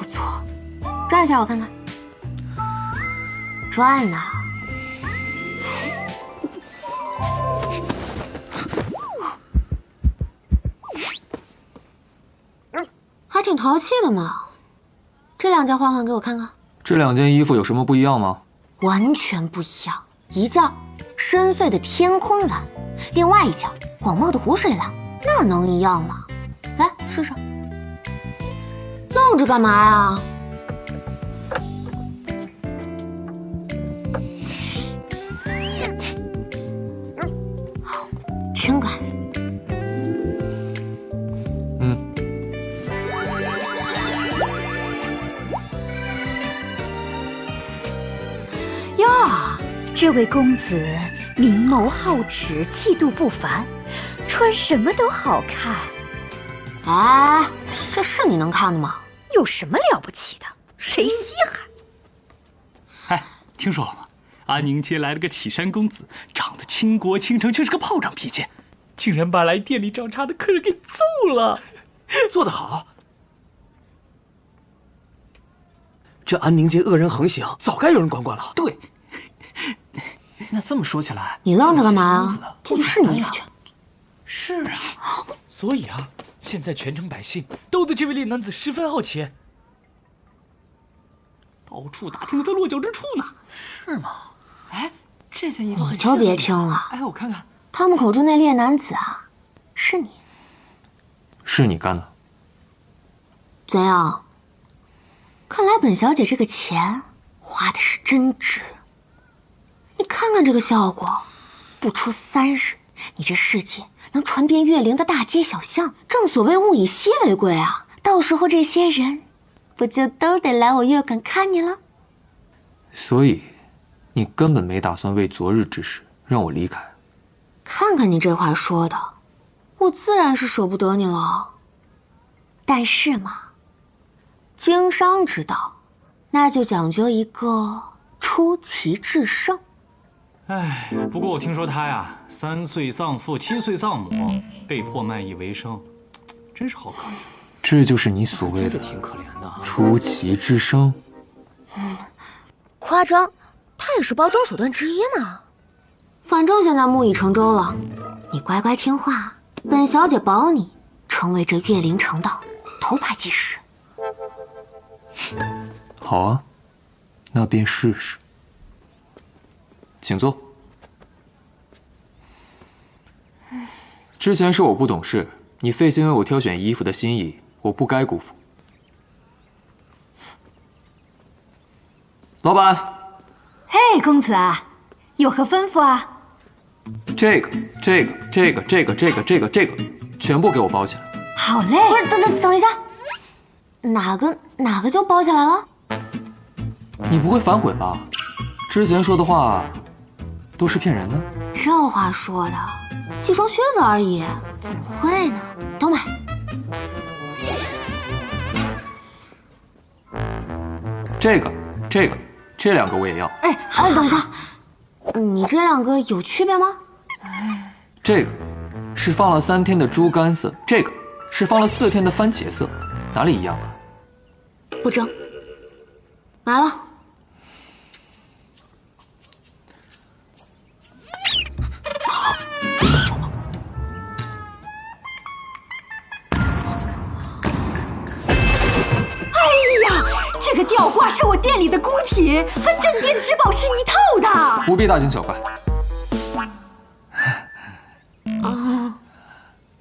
错，转一下我看看。转呢。还挺淘气的嘛。这两件换换给我看看。这两件衣服有什么不一样吗？完全不一样，一件深邃的天空蓝，另外一件广袤的湖水蓝，那能一样吗？来试试。愣着干嘛呀？挺感人。呀，这位公子明眸皓齿，气度不凡，穿什么都好看。哎，这是你能看的吗？有什么了不起的？谁稀罕？哎，听说了吗？安宁街来了个启山公子，长得倾国倾城，却是个炮仗脾气，竟然把来店里找茬的客人给揍了。做得好！这安宁街恶人横行，早该有人管管了。对。那这么说起来，你愣着干嘛呀？进去试你衣服去。是啊，所以啊，现在全城百姓都对这位烈男子十分好奇，到处打听他的落脚之处呢。是吗？哎，这件衣服你就别听了。哎，我看看，他们口中那烈男子啊，是你。是你干的。怎样？看来本小姐这个钱花的是真值。你看看这个效果，不出3日，你这事迹能传遍岳灵的大街小巷。正所谓物以稀为贵啊，到时候这些人不就都得来我岳馆看你了？所以，你根本没打算为昨日之事让我离开。看看你这话说的，我自然是舍不得你了。但是嘛，经商之道，那就讲究一个出奇制胜。哎，不过我听说他呀，3岁丧父，7岁丧母，被迫卖艺为生，真是好可怜。这就是你所谓的挺可怜的啊。出奇制胜。夸张，它也是包装手段之一嘛。反正现在木已成舟了，你乖乖听话，本小姐保你成为这岳灵城的头牌技师。好啊，那便试试。请坐。之前是我不懂事，你费心为我挑选衣服的心意，我不该辜负。老板，嘿，公子啊，有何吩咐啊？这个，全部给我包起来。好嘞。不是，等一下，哪个就包起来了？你不会反悔吧？之前说的话都是骗人的。这话说的，几双靴子而已，怎么会呢？都买。这2个我也要。哎，等一下，你这2个有区别吗？这个是放了3天的猪肝色，这个是放了4天的番茄色，哪里一样啊？不争，买了。这个吊挂是我店里的孤品，和镇店之宝是一套的。不必大惊小怪。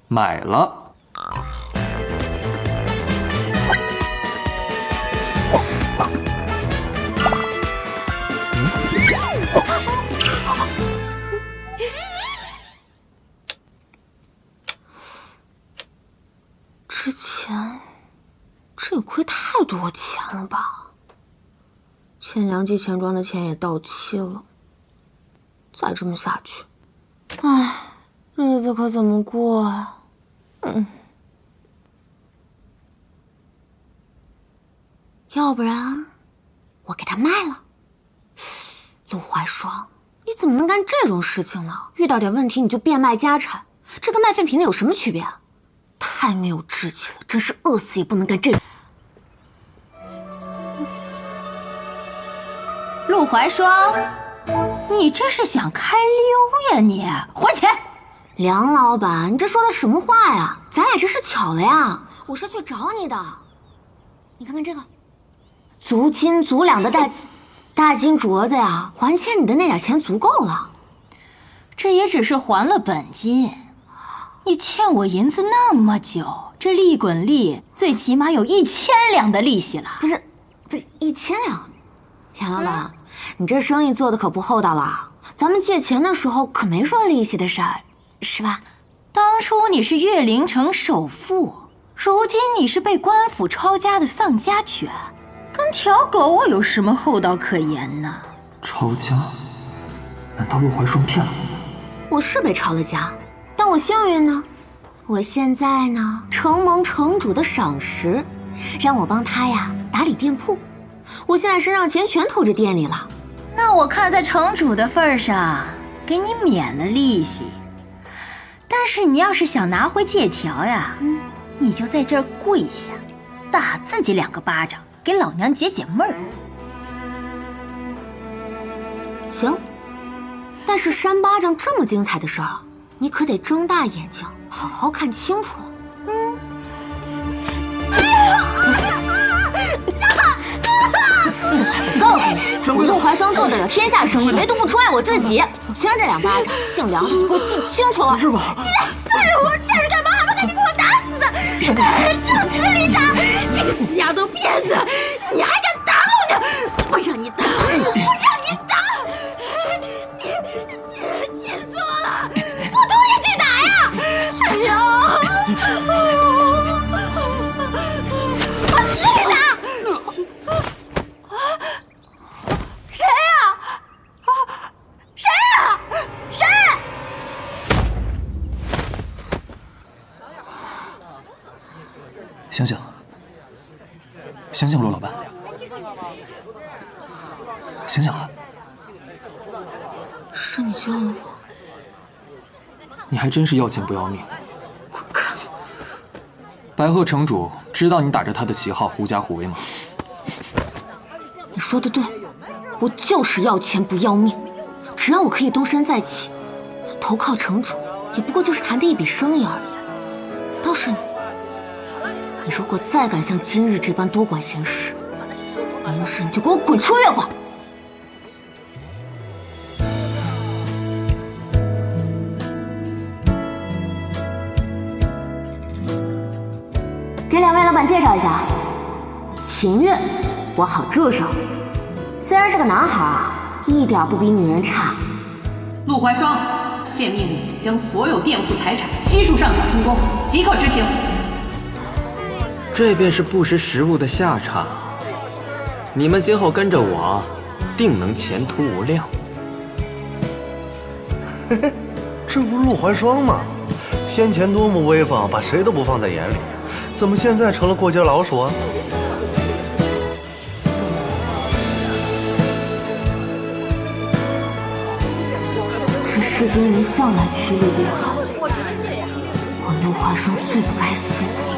买了。之前这也亏太多钱了吧？欠良记钱庄的钱也到期了，再这么下去，唉，日子可怎么过啊？要不然我给他卖了。陆怀霜，你怎么能干这种事情呢？遇到点问题你就变卖家产，这跟卖废品的有什么区别啊？太没有志气了，真是饿死也不能干这。陆怀霜，你这是想开溜呀你？还钱！梁老板，你这说的什么话呀？咱俩这是巧了呀，我是去找你的。你看看这个，足斤足两的大金镯子呀，还欠你的那点钱足够了。这也只是还了本金，你欠我银子那么久，这利滚利最起码有1000两的利息了。不是1000两，梁老板，你这生意做的可不厚道了。咱们借钱的时候可没说利息的事儿，是吧？当初你是岳灵城首富，如今你是被官府抄家的丧家犬，跟条狗我有什么厚道可言呢？抄家？难道陆怀霜骗了我？我是被抄了家，但我幸运呢，我现在呢承蒙城主的赏识，让我帮他呀打理店铺。我现在身上钱全投这店里了。那我看在城主的份上，给你免了利息。但是你要是想拿回借条呀，你就在这儿跪下，打自己2个巴掌，给老娘解解闷儿。行，但是扇巴掌这么精彩的事儿，你可得睁大眼睛，好好看清楚了。告诉你，我陆怀霜做得了天下生意，唯独不出卖我自己。虽然这2巴掌，姓梁的你给我记清楚了。是吧？你来带着我站着干嘛？还不赶紧给我打死的！往死里打！这个死丫头片子，你还敢打老娘？我让你打！我让你打！你气死我了！我同意去打呀！哎呀！往死里打！谁呀？谁呀？谁？醒醒，醒醒，陆老板，醒醒啊！是你救了我。你还真是要钱不要命。白鹤城主知道你打着他的旗号狐假虎威吗？你说的对，我就是要钱不要命。只要我可以东山再起，投靠城主也不过就是谈的一笔生意而已。倒是你如果再敢像今日这般多管闲事，明日你就给我滚出月馆！给2位老板介绍一下，秦月，我好助手。虽然是个男孩啊，一点不比女人差。陆怀霜，现命令将所有店铺财产悉数上缴充公，即刻执行。这便是不识时务的下场。你们今后跟着我，定能前途无量。嘿嘿，这不是陆怀霜吗？先前多么威风，把谁都不放在眼里，怎么现在成了过街老鼠啊？这世间人向来趋利避害，我陆怀霜最不该信的。